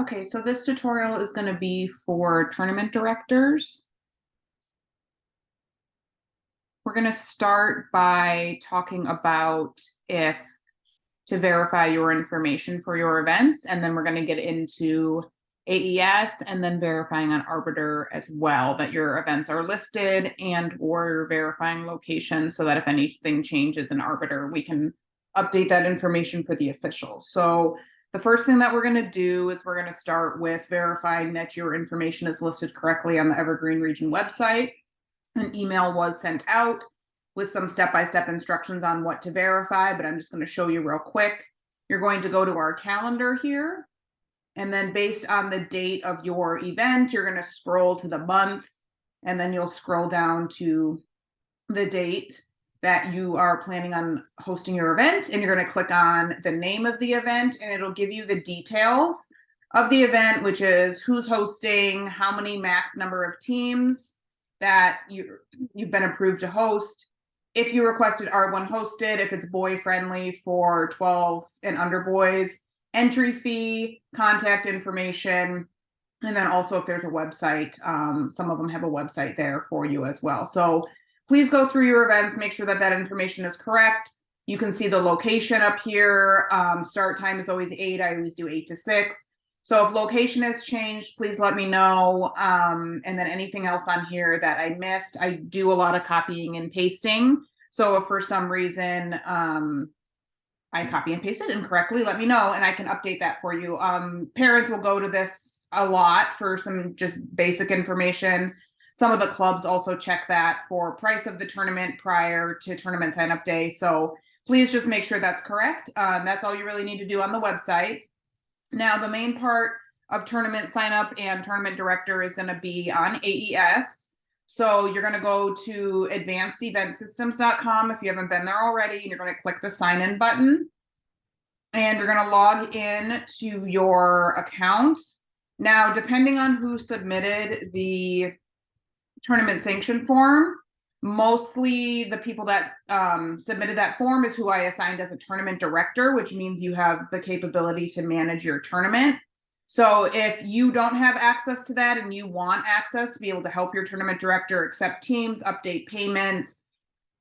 Okay, so this tutorial is going to be for tournament directors. We're going to start by talking about if to verify your information for your events, and then we're going to get into AES and then verifying on Arbiter as well that your events are listed and or verifying location so that if anything changes in Arbiter, we can update that information for the officials. So the first thing that we're going to do is we're going to start with verifying that your information is listed correctly on the Evergreen Region website. An email was sent out with some step-by-step instructions on what to verify, but I'm just going to show you real quick. You're going to go to our calendar here, and then based on the date of your event, you're going to scroll to the month, and then you'll scroll down to the date that you are planning on hosting your event, and you're going to click on the name of the event, and it'll give you the details of the event, which is who's hosting, how many max number of teams that you've been approved to host, if you requested R1 hosted, if it's boy friendly for 12 and under boys, entry fee, contact information, and then also if there's a website, some of them have a website there for you as well. So please go through your events, make sure that that information is correct. You can see the location up here. Start time is always 8. I always do 8 to 6. So if location has changed, please let me know. And then anything else on here that I missed, I do a lot of copying and pasting. So if for some reason I copy and paste it incorrectly, let me know and I can update that for you. Parents will go to this a lot for some just basic information. Some of the clubs also check that for price of the tournament prior to tournament sign up day. So please just make sure that's correct. That's all you really need to do on the website. Now, the main part of tournament sign up and tournament director is going to be on AES. So you're going to go to advancedeventsystems.com if you haven't been there already, and you're going to click the sign in button. And you're going to log in to your account. Now, depending on who submitted the tournament sanction form, mostly the people that submitted that form is who I assigned as a tournament director, which means you have the capability to manage your tournament. So if you don't have access to that and you want access to be able to help your tournament director accept teams, update payments,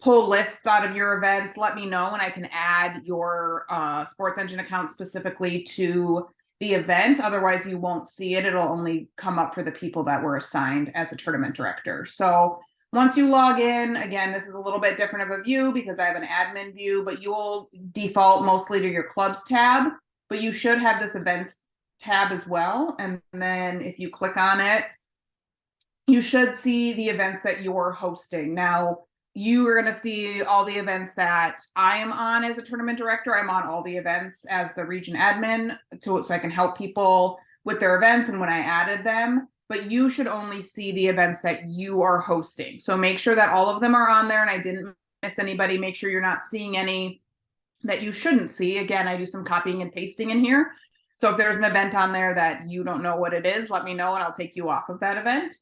pull lists out of your events, let me know and I can add your Sports Engine account specifically to the event. Otherwise, you won't see it. It'll only come up for the people that were assigned as a tournament director. So once you log in, again, this is a little bit different of a view because I have an admin view, but you will default mostly to your clubs tab, but you should have this events tab as well. And then if you click on it, you should see the events that you're hosting. Now, you are going to see all the events that I am on as a tournament director. I'm on all the events as the region admin so I can help people with their events and when I added them. But you should only see the events that you are hosting. So make sure that all of them are on there and I didn't miss anybody. Make sure you're not seeing any that you shouldn't see. Again, I do some copying and pasting in here. So if there's an event on there that you don't know what it is, let me know and I'll take you off of that event.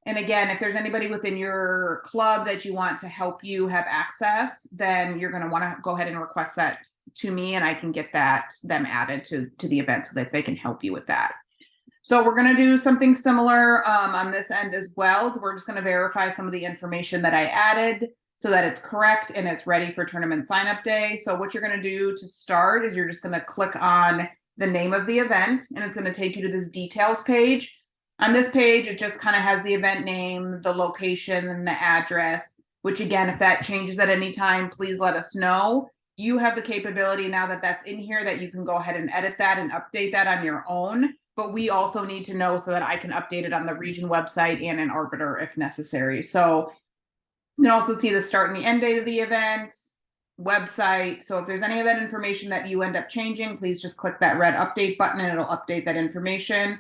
And again, if there's anybody within your club that you want to help you have access, then you're going to want to go ahead and request that to me and I can get them added to the event so that they can help you with that. So we're going to do something similar on this end as well. So we're just going to verify some of the information that I added so that it's correct and it's ready for tournament sign up day. So what you're going to do to start is you're just going to click on the name of the event and it's going to take you to this details page. On this page, it just kind of has the event name, the location, and the address, which again, if that changes at any time, please let us know. You have the capability now that that's in here that you can go ahead and edit that and update that on your own. But we also need to know so that I can update it on the region website and in Arbiter if necessary. So you can also see the start and the end date of the event, website. So if there's any of that information that you end up changing, please just click that red update button and it'll update that information.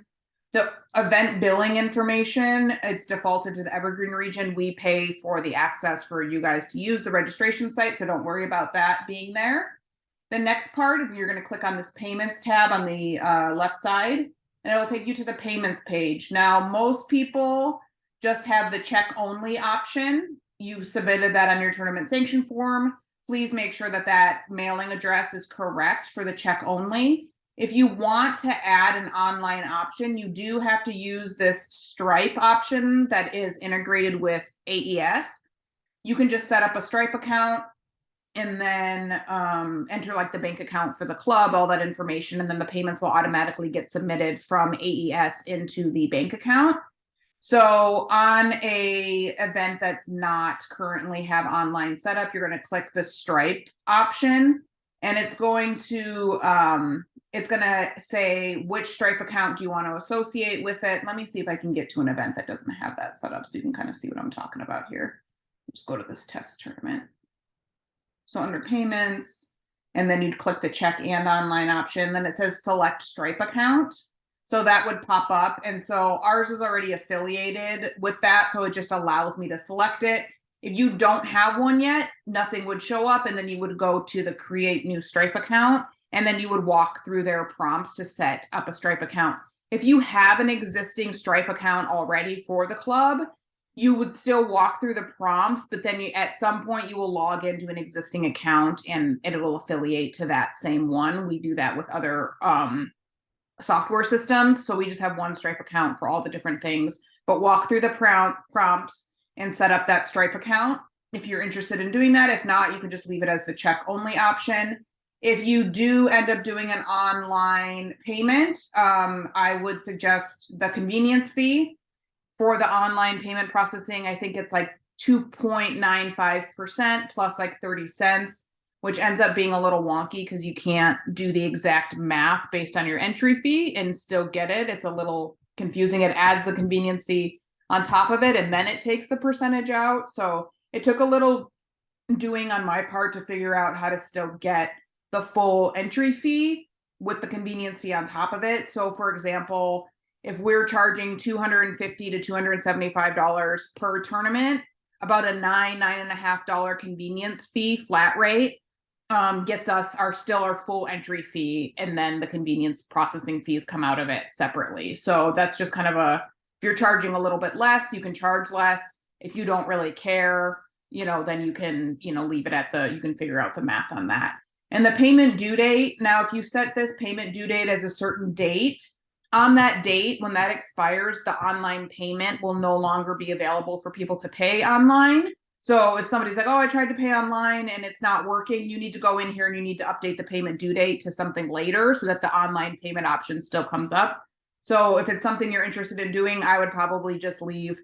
The event billing information, it's defaulted to the Evergreen region. We pay for the access for you guys to use the registration site, so don't worry about that being there. The next part is you're going to click on this payments tab on the left side, and it'll take you to the payments page. Now, most people just have the check only option. You submitted that on your tournament sanction form. Please make sure that that mailing address is correct for the check only. If you want to add an online option, you do have to use this Stripe option that is integrated with AES. You can just set up a Stripe account and then enter like the bank account for the club, all that information, and then the payments will automatically get submitted from AES into the bank account. So on a event that's not currently have online setup, you're going to click the Stripe option, and it's going to say which Stripe account do you want to associate with it. Let me see if I can get to an event that doesn't have that set up so you can kind of see what I'm talking about here. Just go to this test tournament. So under payments, and then you'd click the check and online option. Then it says select Stripe account. So that would pop up. And so ours is already affiliated with that. So it just allows me to select it. If you don't have one yet, nothing would show up. And then you would go to the create new Stripe account. And then you would walk through their prompts to set up a Stripe account. If you have an existing Stripe account already for the club, you would still walk through the prompts, but then at some point you will log into an existing account and it will affiliate to that same one. We do that with other software systems. So we just have one Stripe account for all the different things, but walk through the prompts and set up that Stripe account if you're interested in doing that. If not, you can just leave it as the check only option. If you do end up doing an online payment, I would suggest the convenience fee. For the online payment processing, I think it's like 2.95% plus like 30 cents, which ends up being a little wonky because you can't do the exact math based on your entry fee and still get it. It's a little confusing. It adds the convenience fee on top of it, and then it takes the percentage out. So it took a little doing on my part to figure out how to still get the full entry fee with the convenience fee on top of it. So for example, if we're charging $250 to $275 per tournament, about a $9.5 convenience fee flat rate gets us our full entry fee, and then the convenience processing fees come out of it separately. So that's just kind of if you're charging a little bit less, you can charge less. If you don't really care, then you can, leave it you can figure out the math on that. And the payment due date. Now, if you set this payment due date as a certain date, on that date, when that expires, the online payment will no longer be available for people to pay online. So if somebody's like, oh, I tried to pay online and it's not working, you need to go in here and you need to update the payment due date to something later so that the online payment option still comes up. So if it's something you're interested in doing, I would probably just leave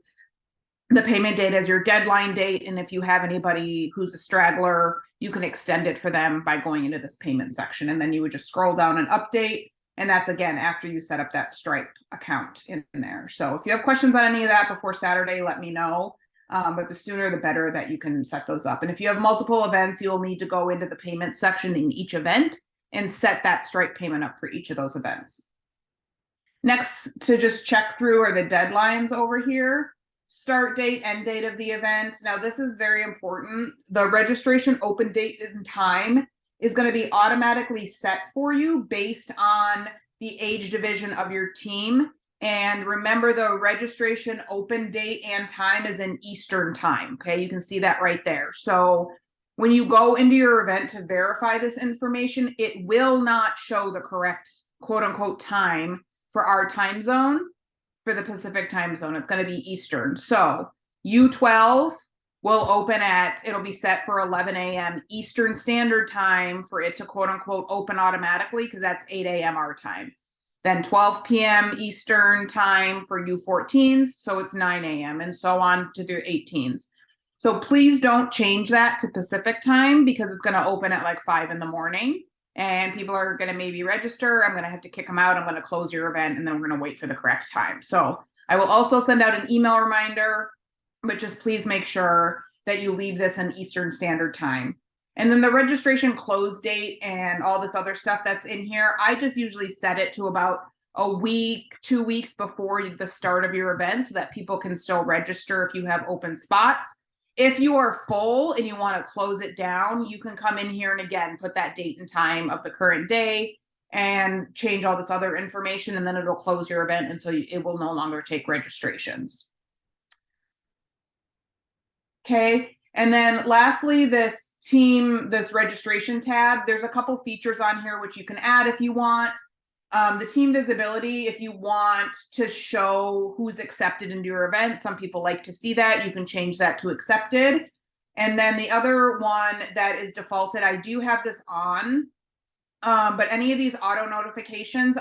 the payment date as your deadline date. And if you have anybody who's a straggler, you can extend it for them by going into this payment section. And then you would just scroll down and update. And that's, again, after you set up that Stripe account in there. So if you have questions on any of that before Saturday, let me know. But the sooner, the better that you can set those up. And if you have multiple events, you'll need to go into the payment section in each event and set that Stripe payment up for each of those events. Next, to just check through are the deadlines over here. Start date, end date of the event. Now, this is very important. The registration open date and time is going to be automatically set for you based on the age division of your team. And remember, the registration open date and time is in Eastern time. Okay, you can see that right there. So when you go into your event to verify this information, it will not show the correct quote unquote time for our time zone, for the Pacific time zone. It's going to be Eastern. So U12 will open it'll be set for 11 a.m. Eastern Standard Time for it to quote unquote open automatically, because that's 8 a.m. our time. Then 12 p.m. Eastern Time for U14s, so it's 9 a.m. and so on to the 18s. So please don't change that to Pacific time, because it's going to open at like 5 in the morning and people are going to maybe register. I'm going to have to kick them out. I'm going to close your event and then we're going to wait for the correct time. So I will also send out an email reminder, but just please make sure that you leave this in Eastern Standard Time. And then the registration close date and all this other stuff that's in here, I just usually set it to about a week, 2 weeks before the start of your event so that people can still register if you have open spots. If you are full and you want to close it down, you can come in here and again, put that date and time of the current day and change all this other information, and then it'll close your event. And so it will no longer take registrations. Okay. And then lastly, this registration tab, there's a couple features on here which you can add if you want. The team visibility, if you want to show who's accepted into your event, some people like to see that. You can change that to accepted. And then the other one that is defaulted, I do have this on, but any of these auto notifications,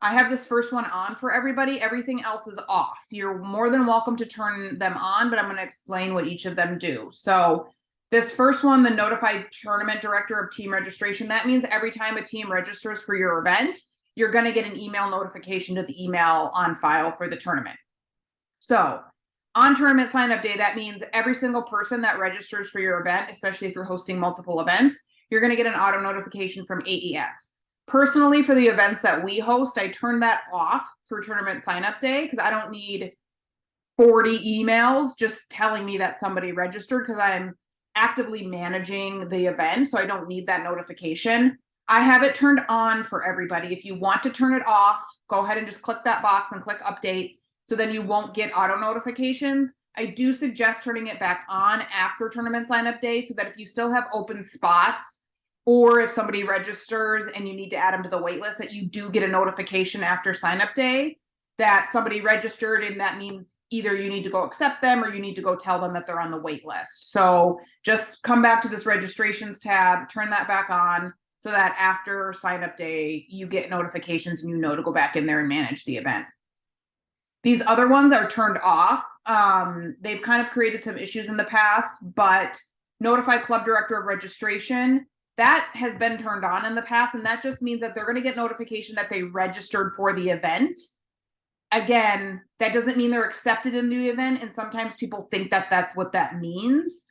I have this first one on for everybody. Everything else is off. You're more than welcome to turn them on, but I'm going to explain what each of them do. So this first one, the notified tournament director of team registration, that means every time a team registers for your event, you're going to get an email notification to the email on file for the tournament. So on tournament sign up day, that means every single person that registers for your event, especially if you're hosting multiple events, you're going to get an auto notification from AES. Personally, for the events that we host, I turn that off for tournament sign up day because I don't need 40 emails just telling me that somebody registered, because I'm actively managing the event. So I don't need that notification. I have it turned on for everybody. If you want to turn it off, go ahead and just click that box and click update. So then you won't get auto notifications. I do suggest turning it back on after tournament sign up day so that if you still have open spots, or if somebody registers and you need to add them to the wait list, that you do get a notification after sign up day that somebody registered, and that means either you need to go accept them or you need to go tell them that they're on the wait list. So just come back to this registrations tab, turn that back on, so that after sign up day, you get notifications and you know to go back in there and manage the event. These other ones are turned off. They've kind of created some issues in the past, but notify club director of registration, that has been turned on in the past. And that just means that they're going to get notification that they registered for the event. Again, that doesn't mean they're accepted into the event. And sometimes people think that that's what that means.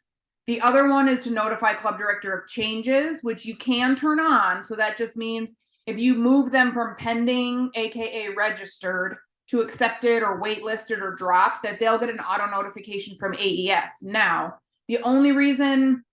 The other one is to notify club director of changes, which you can turn on. So that just means if you move them from pending, AKA registered, to accepted or waitlisted or dropped, that they'll get an auto notification from AES. Now, the only reason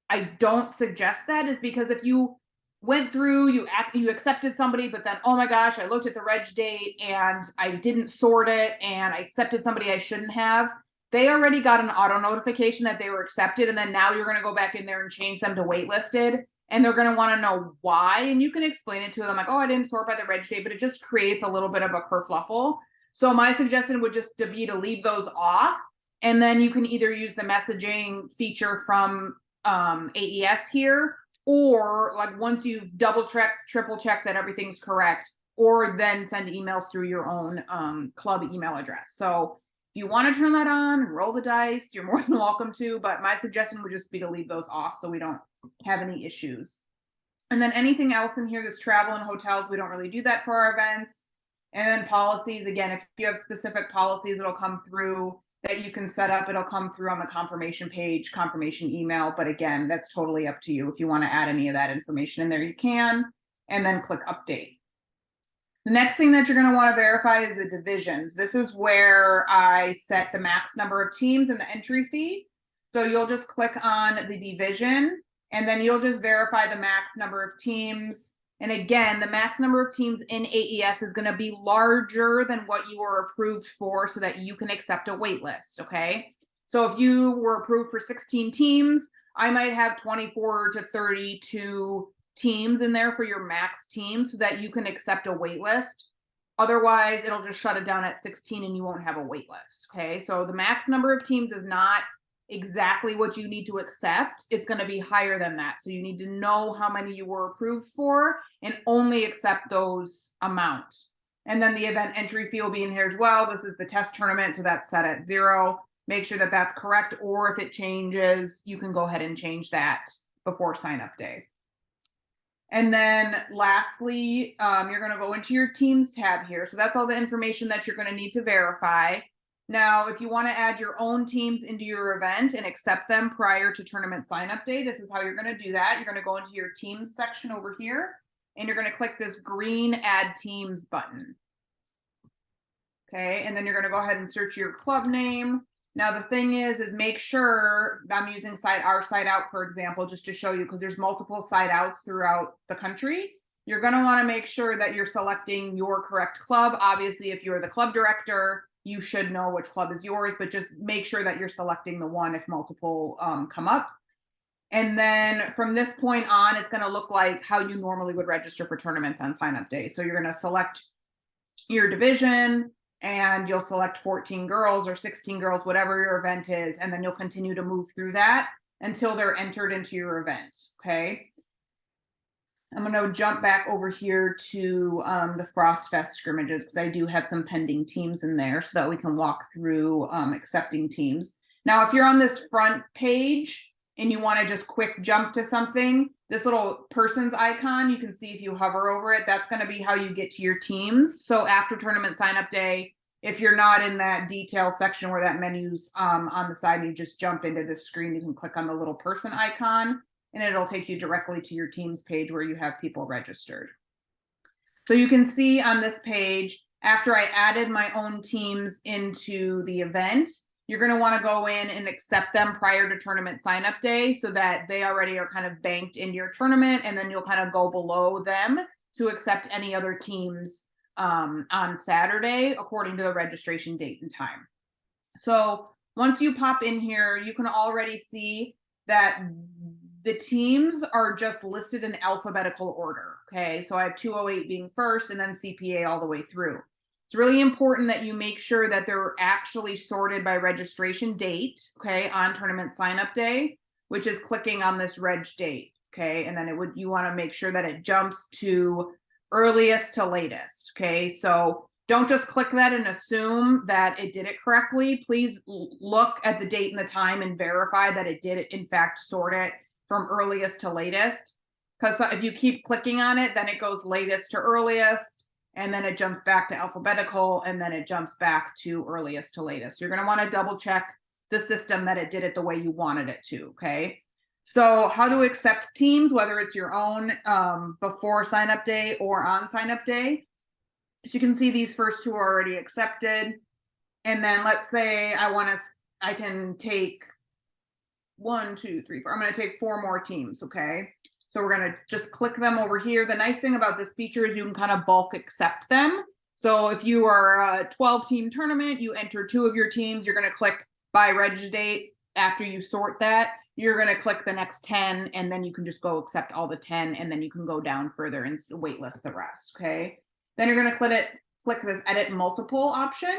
I don't suggest that is because if you went through, you accepted somebody, but then, oh my gosh, I looked at the reg date and I didn't sort it and I accepted somebody I shouldn't have, they already got an auto notification that they were accepted. And then now you're going to go back in there and change them to waitlisted. And they're going to want to know why. And you can explain it to them like, oh, I didn't sort by the reg date, but it just creates a little bit of a kerfluffle. So my suggestion would just be to leave those off. And then you can either use the messaging feature from AES here, or like once you've double checked, triple checked that everything's correct, or then send emails through your own club email address. So if you want to turn that on and roll the dice, you're more than welcome to, but my suggestion would just be to leave those off so we don't have any issues. And then anything else in here that's travel and hotels, we don't really do that for our events. And then policies, again, if you have specific policies, it'll come through that you can set up. It'll come through on the confirmation page, confirmation email. But again, that's totally up to you. If you want to add any of that information in there, you can, and then click update. The next thing that you're going to want to verify is the divisions. This is where I set the max number of teams and the entry fee. So you'll just click on the division, and then you'll just verify the max number of teams. And again, the max number of teams in AES is going to be larger than what you were approved for so that you can accept a wait list, okay? So if you were approved for 16 teams, I might have 24 to 32 teams in there for your max team so that you can accept a wait list. Otherwise, it'll just shut it down at 16 and you won't have a wait list, okay? So the max number of teams is not exactly what you need to accept. It's going to be higher than that. So you need to know how many you were approved for and only accept those amounts. And then the event entry fee will be in here as well. This is the test tournament, so that's set at 0. Make sure that that's correct, or if it changes, you can go ahead and change that before sign up day. And then lastly, you're going to go into your teams tab here. So that's all the information that you're going to need to verify. Now, if you want to add your own teams into your event and accept them prior to tournament sign up day, this is how you're going to do that. You're going to go into your teams section over here, and you're going to click this green add teams button. Okay, and then you're going to go ahead and search your club name. Now, the thing is make sure, I'm using our site out, for example, just to show you, because there's multiple site outs throughout the country. You're going to want to make sure that you're selecting your correct club. Obviously, if you're the club director, you should know which club is yours, but just make sure that you're selecting the one if multiple come up. And then from this point on, it's going to look like how you normally would register for tournaments on sign up day. So you're going to select your division and you'll select 14 girls or 16 girls, whatever your event is. And then you'll continue to move through that until they're entered into your event. Okay. I'm going to jump back over here to the Frost Fest scrimmages because I do have some pending teams in there so that we can walk through accepting teams. Now, if you're on this front page and you want to just quick jump to something, this little person's icon, you can see if you hover over it, that's going to be how you get to your teams. So after tournament sign up day, if you're not in that detail section where that menu's on the side, you just jump into this screen, you can click on the little person icon and it'll take you directly to your teams page where you have people registered. So you can see on this page, after I added my own teams into the event, you're going to want to go in and accept them prior to tournament sign up day so that they already are kind of banked into your tournament, and then you'll kind of go below them to accept any other teams on Saturday according to the registration date and time. So once you pop in here, you can already see that the teams are just listed in alphabetical order. Okay, so I have 208 being first and then CPA all the way through. It's really important that you make sure that they're actually sorted by registration date, okay, on tournament sign up day, which is clicking on this reg date, okay, and then you want to make sure that it jumps to earliest to latest, okay, so don't just click that and assume that it did it correctly. Please look at the date and the time and verify that it did in fact sort it from earliest to latest, because if you keep clicking on it, then it goes latest to earliest, and then it jumps back to alphabetical, and then it jumps back to earliest to latest. You're going to want to double check the system that it did it the way you wanted it to, okay? So how to accept teams, whether it's your own before sign up day or on sign up day. As you can see, these first two are already accepted. And then let's say I can take 1, 2, 3, 4. I'm going to take 4 more teams, okay? So we're going to just click them over here. The nice thing about this feature is you can kind of bulk accept them. So if you are a 12-team tournament, you enter 2 of your teams, you're going to click by reg date. After you sort that, you're going to click the next 10, and then you can just go accept all the 10, and then you can go down further and waitlist the rest, okay? Then you're going to click this edit multiple option,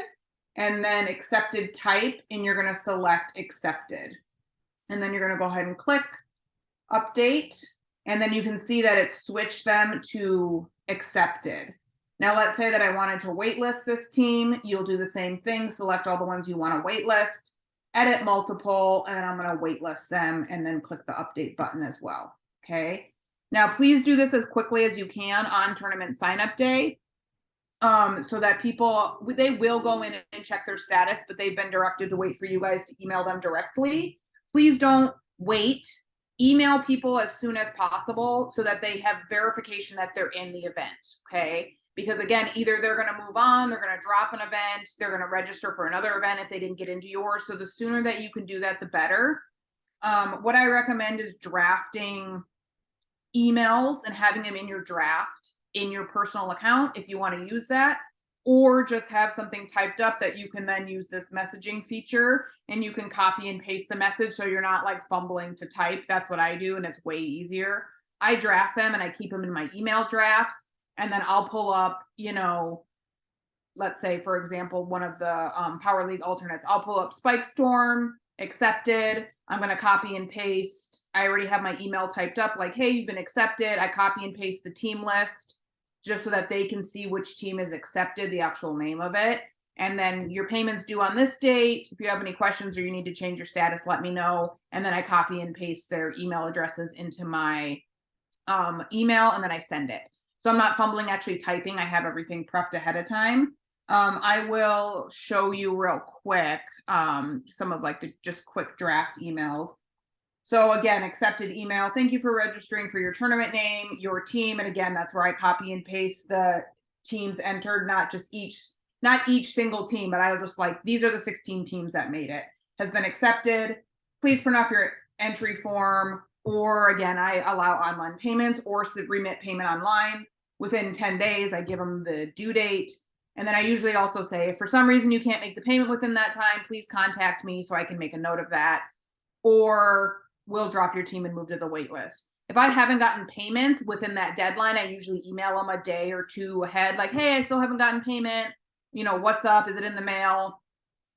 and then accepted type, and you're going to select accepted. And then you're going to go ahead and click update, and then you can see that it switched them to accepted. Now let's say that I wanted to waitlist this team. You'll do the same thing, select all the ones you want to waitlist, edit multiple, and I'm going to waitlist them, and then click the update button as well, okay? Now please do this as quickly as you can on tournament sign up day. So that they will go in and check their status, but they've been directed to wait for you guys to email them directly. Please don't wait. Email people as soon as possible so that they have verification that they're in the event, okay? Because again, either they're going to move on, they're going to drop an event, they're going to register for another event if they didn't get into yours. So the sooner that you can do that, the better. What I recommend is drafting emails and having them in your draft in your personal account if you want to use that, or just have something typed up that you can then use this messaging feature and you can copy and paste the message so you're not like fumbling to type. That's what I do, and it's way easier. I draft them and I keep them in my email drafts, and then I'll pull up, you know, let's say for example, one of the Power League alternates, I'll pull up Spike Storm, accepted. I'm going to copy and paste. I already have my email typed up like, hey, you've been accepted. I copy and paste the team list just so that they can see which team is accepted, the actual name of it. And then your payment's due on this date. If you have any questions or you need to change your status, let me know. And then I copy and paste their email addresses into my email, and then I send it. So I'm not fumbling actually typing. I have everything prepped ahead of time. I will show you real quick some of like the just quick draft emails. So again, accepted email. Thank you for registering for your tournament name, your team. And again, that's where I copy and paste the teams entered, not each single team, but I'll just like, these are the 16 teams that made it. Has been accepted. Please print off your entry form. Or again, I allow online payments or remit payment online within 10 days. I give them the due date. And then I usually also say, if for some reason you can't make the payment within that time, please contact me so I can make a note of that. Or we'll drop your team and move to the wait list. If I haven't gotten payments within that deadline, I usually email them a day or two ahead, like, hey, I still haven't gotten payment. You know, what's up? Is it in the mail?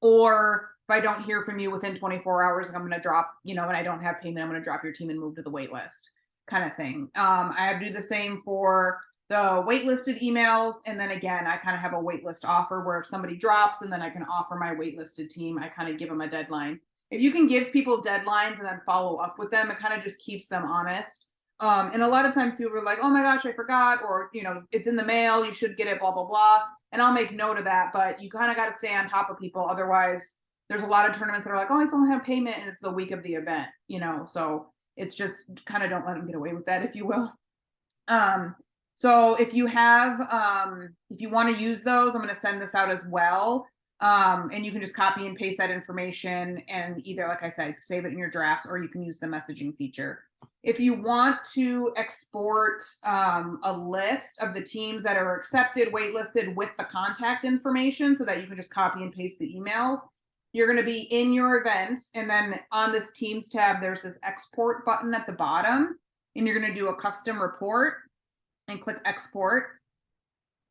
Or if I don't hear from you within 24 hours, I'm going to drop, you know, and I don't have payment, I'm going to drop your team and move to the wait list kind of thing. I do the same for the waitlisted emails. And then again, I kind of have a waitlist offer where if somebody drops and then I can offer my waitlisted team, I kind of give them a deadline. If you can give people deadlines and then follow up with them, it kind of just keeps them honest. And a lot of times people are like, oh my gosh, I forgot, or, you know, it's in the mail, you should get it, blah, blah, blah. And I'll make note of that, but you kind of got to stay on top of people. Otherwise, there's a lot of tournaments that are like, oh, I still don't have payment and it's the week of the event, you know, so it's just kind of don't let them get away with that, if you will. So if you have, if you want to use those, I'm going to send this out as well. And you can just copy and paste that information and either, like I said, save it in your drafts, or you can use the messaging feature. If you want to export a list of the teams that are accepted, waitlisted with the contact information so that you can just copy and paste the emails, you're going to be in your event. And then on this Teams tab, there's this export button at the bottom, and you're going to do a custom report and click export.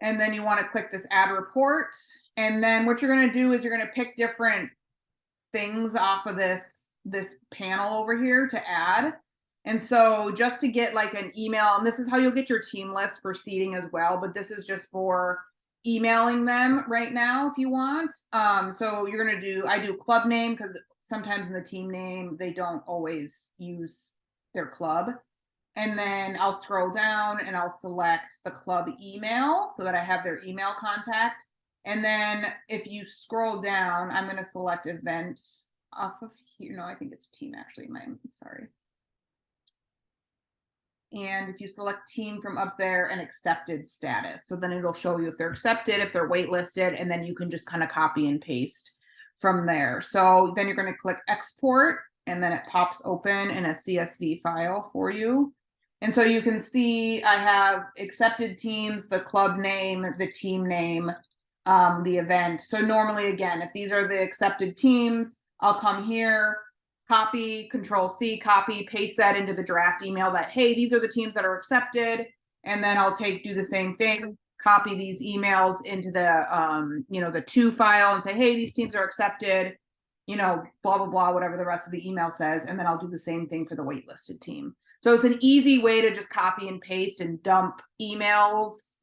And then you want to click this add report. And then what you're going to do is you're going to pick different things off of this panel over here to add. And so just to get like an email, and this is how you'll get your team list for seating as well, but this is just for emailing them right now if you want. So you're going to do, I do club name because sometimes in the team name, they don't always use their club. And then I'll scroll down and I'll select the club email so that I have their email contact. And then if you scroll down, I'm going to select event off of here. No, I think it's team actually. Sorry. And if you select team from up there and accepted status, so then it'll show you if they're accepted, if they're waitlisted, and then you can just kind of copy and paste from there. So then you're going to click export, and then it pops open in a CSV file for you. And so you can see I have accepted teams, the club name, the team name, the event. So normally, again, if these are the accepted teams, I'll come here, copy, Control C, copy, paste that into the draft email that, hey, these are the teams that are accepted. And then I'll do the same thing, copy these emails into the, you know, the to file and say, hey, these teams are accepted, you know, blah, blah, blah, whatever the rest of the email says. And then I'll do the same thing for the waitlisted team. So it's an easy way to just copy and paste and dump emails,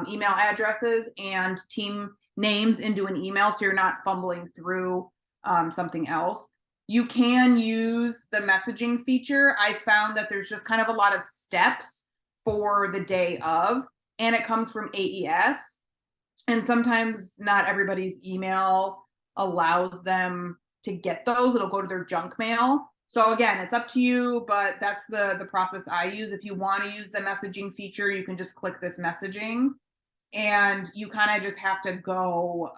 email addresses and team names into an email, so you're not fumbling through something else. You can use the messaging feature. I found that there's just kind of a lot of steps for the day of, and it comes from AES. And sometimes not everybody's email allows them to get those. It'll go to their junk mail. So again, it's up to you, but that's the process I use. If you want to use the messaging feature, you can just click this messaging, and you kind of just have to go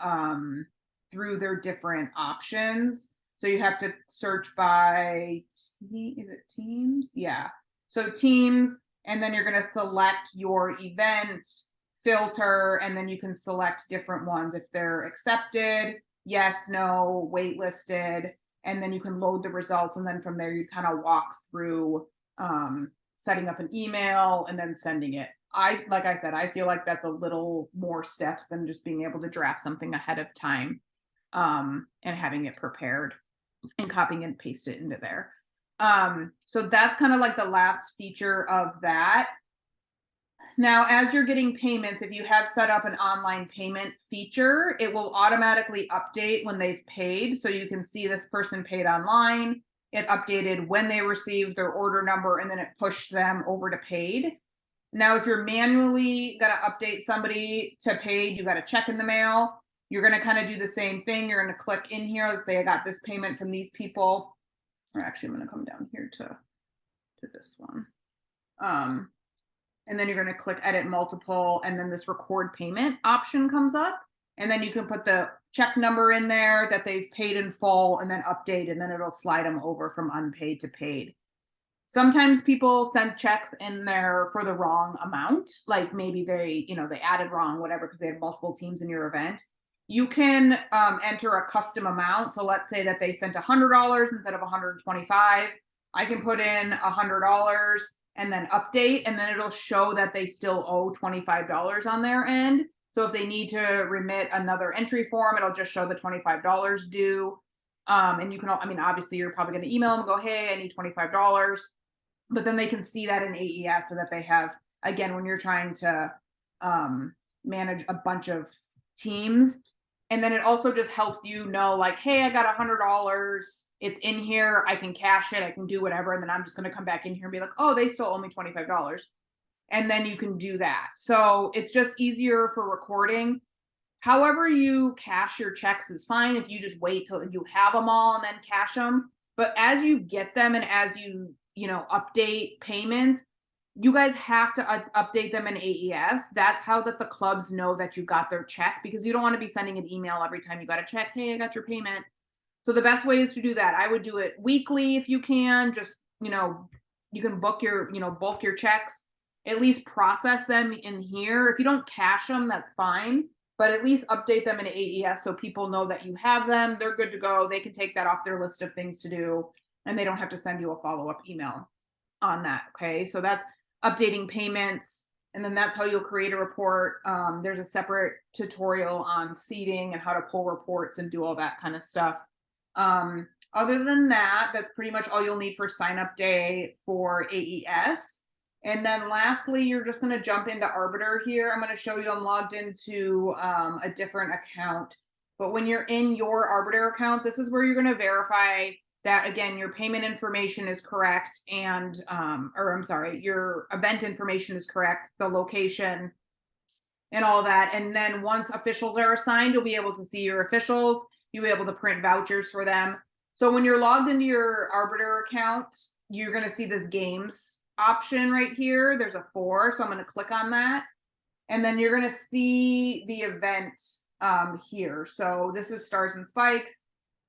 through their different options. So you have to search by, is it teams? Yeah. So teams, and then you're going to select your event filter, and then you can select different ones if they're accepted, yes, no, waitlisted, and then you can load the results. And then from there, you kind of walk through setting up an email and then sending it. Like I said, I feel like that's a little more steps than just being able to draft something ahead of time and having it prepared and copying and paste it into there. So that's kind of like the last feature of that. Now, as you're getting payments, if you have set up an online payment feature, it will automatically update when they've paid. So you can see this person paid online. It updated when they received their order number, and then it pushed them over to paid. Now, if you're manually going to update somebody to paid, you got a check in the mail. You're going to kind of do the same thing. You're going to click in here. Let's say I got this payment from these people. Or actually, I'm going to come down here to this one. And then you're going to click edit multiple, and then this record payment option comes up. And then you can put the check number in there that they've paid in full, and then update, and then it'll slide them over from unpaid to paid. Sometimes people send checks in there for the wrong amount, like maybe they added wrong, whatever, because they had multiple teams in your event. You can enter a custom amount. So let's say that they sent $100 instead of $125. I can put in $100 and then update, and then it'll show that they still owe $25 on their end. So if they need to remit another entry form, it'll just show the $25 due. And you can, I mean, obviously you're probably going to email them, go, hey, I need $25. But then they can see that in AES so that they have, again, when you're trying to manage a bunch of teams. And then it also just helps you know, like, hey, I got $100. It's in here. I can cash it. I can do whatever. And then I'm just going to come back in here and be like, oh, they still owe me $25. And then you can do that. So it's just easier for recording. However you cash your checks is fine if you just wait till you have them all and then cash them. But as you get them and as you update payments, you guys have to update them in AES. That's how that the clubs know that you got their check, because you don't want to be sending an email every time you got a check. Hey, I got your payment. So the best way is to do that. I would do it weekly if you can. Just, you can book your, bulk your checks, at least process them in here. If you don't cash them, that's fine. But at least update them in AES so people know that you have them. They're good to go. They can take that off their list of things to do, and they don't have to send you a follow-up email on that. Okay, so that's updating payments, and then that's how you'll create a report. There's a separate tutorial on seating and how to pull reports and do all that kind of stuff. Other than that, that's pretty much all you'll need for sign up day for AES. And then lastly, you're just going to jump into Arbiter here. I'm going to show you I'm logged into a different account. But when you're in your Arbiter account, this is where you're going to verify that, again, your payment information is correct and, your event information is correct, the location and all that. And then once officials are assigned, you'll be able to see your officials. You'll be able to print vouchers for them. So when you're logged into your Arbiter account, you're going to see this games option right here. There's a 4, so I'm going to click on that, and then you're going to see the event here. So this is Stars and Spikes.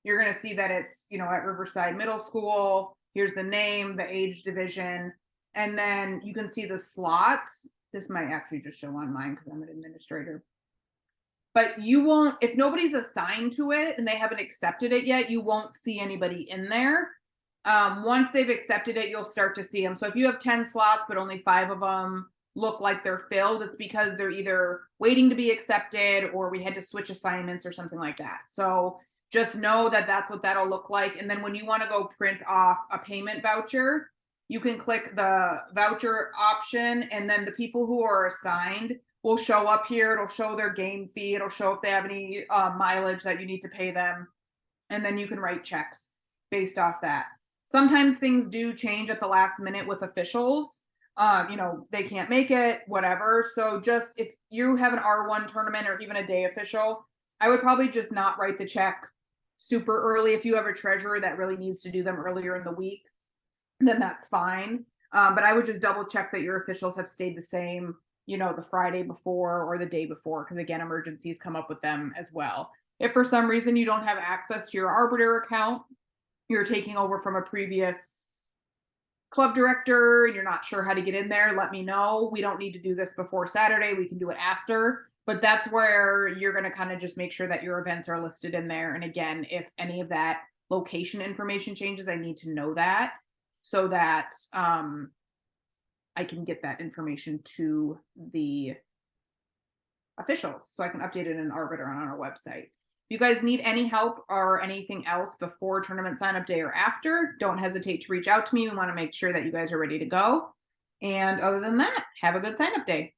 You're going to see that it's at Riverside Middle School. Here's the name, the age division, and then you can see the slots. This might actually just show on mine because I'm an administrator, but you won't, if nobody's assigned to it and they haven't accepted it yet, you won't see anybody in there. Once they've accepted it, you'll start to see them. So if you have 10 slots, but only 5 of them look like they're filled, it's because they're either waiting to be accepted or we had to switch assignments or something like that. So just know that that's what that'll look like. And then when you want to go print off a payment voucher, you can click the voucher option, and then the people who are assigned will show up here. It'll show their game fee. It'll show if they have any mileage that you need to pay them. And then you can write checks based off that. Sometimes things do change at the last minute with officials. They can't make it, whatever. So just if you have an R1 tournament or even a day official, I would probably just not write the check super early. If you have a treasurer that really needs to do them earlier in the week, then that's fine. But I would just double check that your officials have stayed the same, the Friday before or the day before, because again, emergencies come up with them as well. If for some reason you don't have access to your Arbiter account, you're taking over from a previous club director and you're not sure how to get in there, let me know. We don't need to do this before Saturday. We can do it after. But that's where you're going to kind of just make sure that your events are listed in there. And again, if any of that location information changes, I need to know that so that I can get that information to the officials so I can update it in Arbiter on our website. If you guys need any help or anything else before tournament sign up day or after, don't hesitate to reach out to me. We want to make sure that you guys are ready to go. And other than that, have a good sign up day.